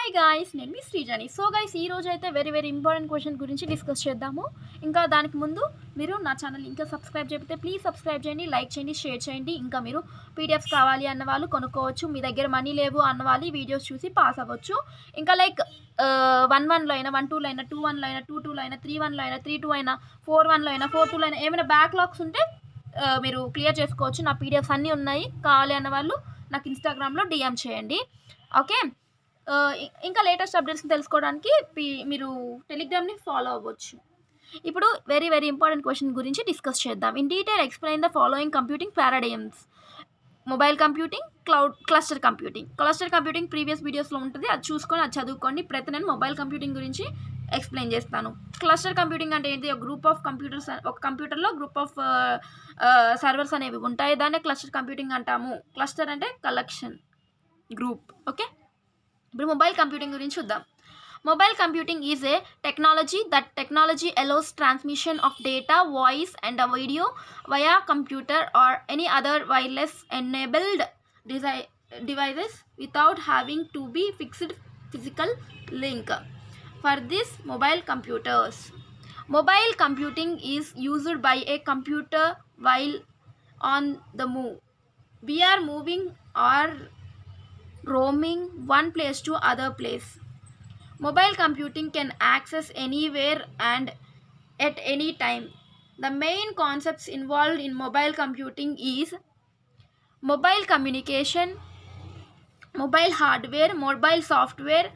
Hi guys, నేను మీ శ్రీజాని. So guys, ఈ రోజు అయితే వెరీ ఇంపార్టెంట్ క్వశ్చన్ గురించి డిస్కస్ చేద్దాము. ఇంకా దానికి ముందు మీరు నా ఛానల్ ఇంకా సబ్స్క్రైబ్ చేయకపోతే ప్లీజ్ సబ్స్క్రైబ్ చేయండి, లైక్ చేయండి, షేర్ చేయండి. ఇంకా మీరు పీడిఎఫ్స్ కావాలి అన్న వాళ్ళు కొనుక్కోవచ్చు. మీ దగ్గర మనీ లేవు అన్న వాళ్ళు ఈ వీడియోస్ చూసి పాస్ అవ్వచ్చు. ఇంకా లైక్ 1-1లో అయినా, 1-2లో అయినా, 2-1లో అయినా, 2-2లో అయినా, 3-1లో అయినా, 3-2 అయినా, 4-1లో అయినా, 4-2లో అయినా ఏమైనా బ్యాక్లాగ్స్ ఉంటే మీరు క్లియర్ చేసుకోవచ్చు. నా పీడిఎఫ్స్ అన్నీ ఉన్నాయి. కావాలి అన్న వాళ్ళు నాకు ఇన్స్టాగ్రామ్లో డిఎం చేయండి. ఓకే, ఇంకా లేటెస్ట్ అప్డేట్స్ని తెలుసుకోవడానికి మీరు టెలిగ్రామ్ని ఫాలో అవ్వచ్చు. ఇప్పుడు వెరీ ఇంపార్టెంట్ క్వశ్చన్ గురించి డిస్కస్ చేద్దాం. In detail explain the following computing paradigms. Mobile computing, cluster computing previous వీడియోస్లో ఉంటుంది, అది చూసుకొని అది చదువుకోండి. ప్రతి నేను మొబైల్ కంప్యూటింగ్ గురించి ఎక్స్ప్లెయిన్ చేస్తాను. క్లస్టర్ కంప్యూటింగ్ అంటే ఏంటి? ఒక గ్రూప్ ఆఫ్ కంప్యూటర్స్, ఒక కంప్యూటర్లో గ్రూప్ ఆఫ్ సర్వర్స్ అనేవి ఉంటాయి. దాన్నే క్లస్టర్ కంప్యూటింగ్ అంటాము. క్లస్టర్ అంటే కలెక్షన్, గ్రూప్. ఓకే, ఇప్పుడు మొబైల్ కంప్యూటింగ్ గురించి చూద్దాం. Mobile computing is a technology allows transmission of data, voice and video via computer or any other wireless enabled devices without having to be fixed physical link. For this mobile computing is used by a computer while on the move. We are moving or roaming one place to other place. Mobile computing can access anywhere and at any time. The main concepts involved in mobile computing is mobile communication, mobile hardware, mobile software,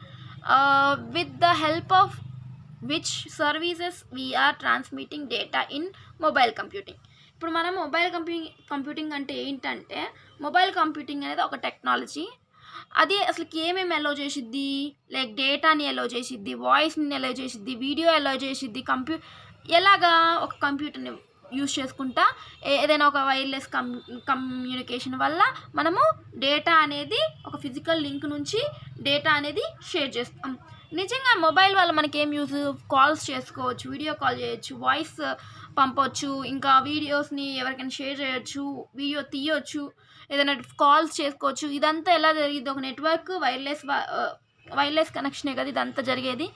with the help of which services we are transmitting data in mobile computing. ఇప్పుడు మనం mobile computing అంటే ఏంటంటే, mobile computing అనేది ఒక technology. అది అసలుకి ఏమేమి అలో చేసిద్ది? లైక్ డేటాని అలో చేసిద్ది, వాయిస్ని అలో చేసిద్ది, వీడియో అలో చేసిద్ది. ఎలాగా ఒక కంప్యూటర్ని యూజ్ చేసుకుంటా ఏదైనా ఒక వైర్లెస్ కమ్యూనికేషన్ వల్ల మనము డేటా అనేది ఒక ఫిజికల్ లింక్ నుంచి డేటా అనేది షేర్ చేస్తాం. నిజంగా మొబైల్ వల్ల మనకి ఏం యూజ్? కాల్స్ చేసుకోవచ్చు, వీడియో కాల్ చేయొచ్చు, వాయిస్ పంపవచ్చు, ఇంకా వీడియోస్ని ఎవరికైనా షేర్ చేయొచ్చు, వీడియో తీయొచ్చు, ఏదైనా కాల్స్ చేసుకోవచ్చు. ఇదంతా ఎలా జరిగింది? ఒక నెట్వర్క్ వైర్లెస్ కనెక్షనే కదా ఇదంతా జరిగేది.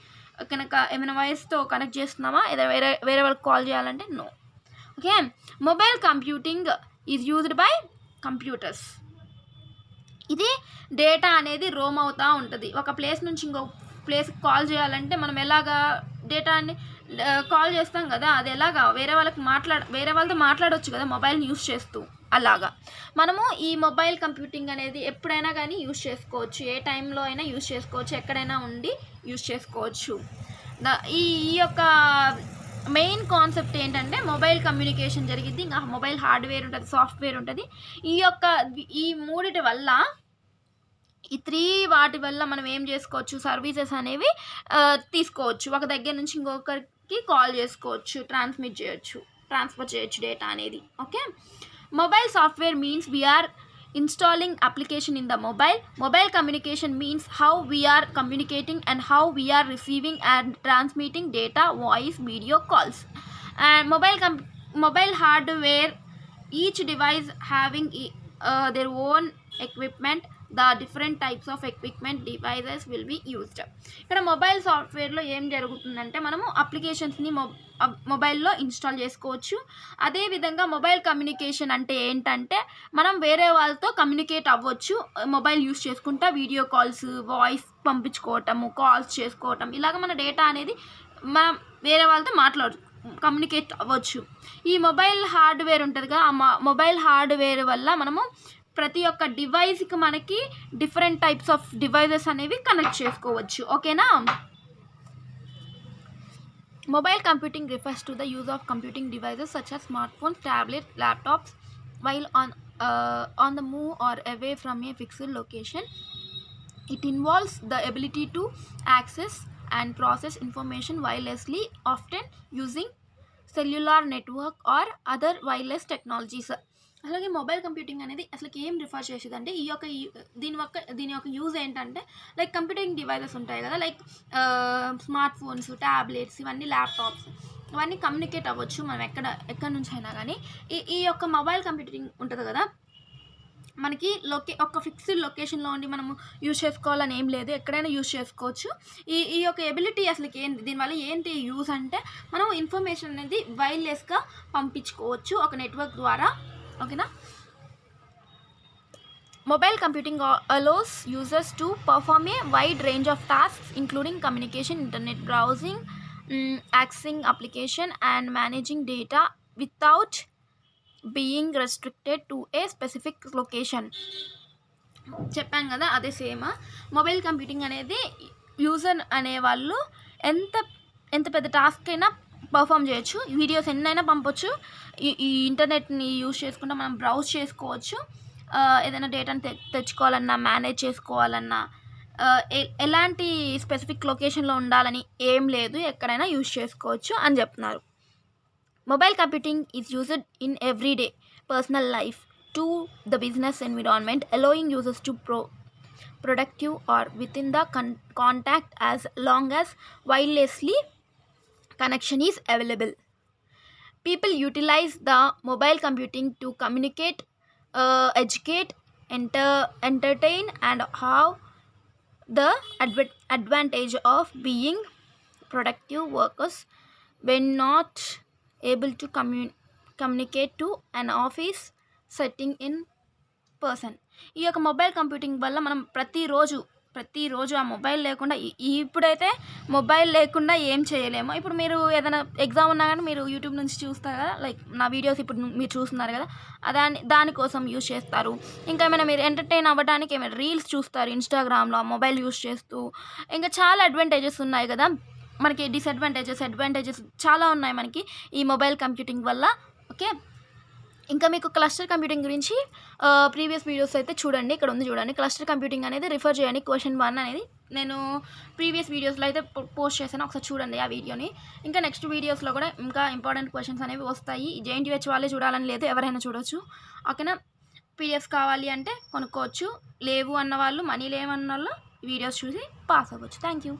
కనుక ఏమైనా వాయిస్తో కనెక్ట్ చేస్తున్నామా? ఏదైనా వేరే వాళ్ళకి కాల్ చేయాలంటే నో. Okay, mobile computing is used by computers. ఇది డేటా అనేది రోమ్ అవుతూ ఉంటుంది. ఒక ప్లేస్ నుంచి ఇంకో ప్లేస్కి కాల్ చేయాలంటే మనం ఎలాగా డేటాని కాల్ చేస్తాం కదా, అది ఎలాగా వేరే వాళ్ళతో మాట్లాడవచ్చు కదా మొబైల్ని యూస్ చేస్తూ. అలాగా మనము ఈ మొబైల్ కంప్యూటింగ్ అనేది ఎప్పుడైనా కానీ యూస్ చేసుకోవచ్చు, ఏ టైంలో అయినా యూస్ చేసుకోవచ్చు, ఎక్కడైనా ఉండి యూస్ చేసుకోవచ్చు. ఈ యొక్క మెయిన్ కాన్సెప్ట్ ఏంటంటే మొబైల్ కమ్యూనికేషన్ జరిగింది, ఇంకా మొబైల్ హార్డ్వేర్ ఉంటుంది, సాఫ్ట్వేర్ ఉంటుంది. ఈ మూడిటి వల్ల, ఈ 3 వాటి వల్ల మనం ఏం చేసుకోవచ్చు? సర్వీసెస్ అనేవి తీసుకోవచ్చు. ఒక దగ్గర నుంచి ఇంకొకరికి కాల్ చేసుకోవచ్చు, ట్రాన్స్ఫర్ చేయొచ్చు డేటా అనేది. Okay, mobile software means we are installing application in the mobile communication means how we are communicating and how we are receiving and transmitting data, voice, video calls. And mobile hardware, each device having their own equipment. The different types of equipment devices will be used. ఇక్కడ mobile సాఫ్ట్వేర్లో ఏం జరుగుతుందంటే, మనము అప్లికేషన్స్ని మొబైల్లో install చేసుకోవచ్చు. అదేవిధంగా mobile communication అంటే ఏంటంటే, మనం వేరే వాళ్ళతో కమ్యూనికేట్ అవ్వచ్చు మొబైల్ యూస్ చేసుకుంటా. వీడియో కాల్స్, వాయిస్ పంపించుకోవటము, కాల్స్ చేసుకోవటం, ఇలాగ మన డేటా అనేది మనం వేరే వాళ్ళతో కమ్యూనికేట్ అవ్వచ్చు. ఈ మొబైల్ హార్డ్వేర్ ఉంటుందిగా, ఆ మొబైల్ హార్డ్వేర్ వల్ల మనము ప్రతి ఒక్క డివైస్కి మనకి డిఫరెంట్ టైప్స్ ఆఫ్ డివైజెస్ అనేవి కనెక్ట్ చేసుకోవచ్చు. ఓకేనా? Mobile computing refers to the use of computing devices such as smartphones, tablets, laptops while on the move or away from a fixed location. It involves the ability to access and process information wirelessly, often using cellular network or other wireless technologies. అలాగే mobile computing అనేది అసలు ఏం refer చేసేదంటే, దీని యొక్క use ఏంటంటే, like computing devices ఉంటాయి కదా, like smart phones, tablets, ఇవన్నీ ల్యాప్టాప్స్, ఇవన్నీ కమ్యూనికేట్ అవ్వచ్చు మనం ఎక్కడి నుంచి అయినా కానీ. ఈ యొక్క మొబైల్ కంప్యూటింగ్ ఉంటుంది కదా, మనకి ఒక ఫిక్స్డ్ లొకేషన్లో ఉండి మనము యూజ్ చేసుకోవాలని ఏం లేదు, ఎక్కడైనా యూజ్ చేసుకోవచ్చు. ఈ యొక్క ఎబిలిటీ అసలుకి ఏంటి, దీనివల్ల ఏంటి యూజ్ అంటే మనం ఇన్ఫర్మేషన్ అనేది వైర్లెస్గా పంపించుకోవచ్చు ఒక నెట్వర్క్ ద్వారా. ఓకేనా. Mobile computing allows users to perform a wide range of tasks including communication, internet browsing, accessing application and managing data without being restricted to a specific location. చెప్పాను కదా, అదే సేమ్. మొబైల్ కంప్యూటింగ్ అనేది user అనేవాళ్ళు ఎంత పెద్ద task అయినా perform చేయొచ్చు, videos ఎన్నైనా పంపొచ్చు, ఈ ఇంటర్నెట్ని యూజ్ చేసుకుంటూ మనం బ్రౌజ్ చేసుకోవచ్చు, ఏదైనా డేటాని తెచ్చుకోవాలన్నా, మేనేజ్ చేసుకోవాలన్నా, ఎలాంటి స్పెసిఫిక్ లొకేషన్లో ఉండాలని ఏం లేదు, ఎక్కడైనా యూజ్ చేసుకోవచ్చు అని చెప్తున్నారు. Mobile computing is used in everyday personal life to the business environment, allowing users to productive or within the contact as long as wirelessly connection is available. People utilize the mobile computing to communicate, educate, entertain, and have the advantage of being productive workers when not able to communicate to an office setting in person. ఈ యొక్క mobile computing వల్ల మనం ప్రతిరోజు ఆ mobile లేకుండా, ఇప్పుడైతే mobile లేకుండా ఏం చేయలేము. ఇప్పుడు మీరు ఏదైనా ఎగ్జామ్ ఉన్నా కానీ మీరు యూట్యూబ్ నుంచి చూస్తారు కదా, లైక్ నా వీడియోస్ ఇప్పుడు మీరు చూస్తున్నారు కదా, దానికోసం యూజ్ చేస్తారు. ఇంకా ఏమైనా మీరు ఎంటర్టైన్ అవ్వడానికి ఏమైనా రీల్స్ చూస్తారు ఇన్స్టాగ్రామ్లో మొబైల్ యూజ్ చేస్తూ. ఇంకా చాలా అడ్వాంటేజెస్ ఉన్నాయి కదా మనకి, అడ్వాంటేజెస్ చాలా ఉన్నాయి మనకి ఈ మొబైల్ కంప్యూటింగ్ వల్ల. ఓకే. ఇంకా మీకు క్లస్టర్ కంప్యూటింగ్ గురించి ప్రీవియస్ వీడియోస్ అయితే చూడండి, ఇక్కడ ఉంది చూడండి. క్లస్టర్ కంప్యూటింగ్ అనేది రిఫర్ చేయండి, క్వశ్చన్ 1 అనేది నేను ప్రీవియస్ వీడియోస్లో అయితే పోస్ట్ చేశాను, ఒకసారి చూడండి ఆ వీడియోని. ఇంకా నెక్స్ట్ వీడియోస్లో కూడా ఇంకా ఇంపార్టెంట్ క్వశ్చన్స్ అనేవి వస్తాయి. JNTH వాళ్ళే చూడాలని లేదు, ఎవరైనా చూడవచ్చు. ఓకేనా. PDFs కావాలి అంటే కొనుక్కోవచ్చు, లేవు అన్న వాళ్ళు, మనీ లేవన్న వాళ్ళు వీడియోస్ చూసి పాస్ అవ్వచ్చు. Thank you.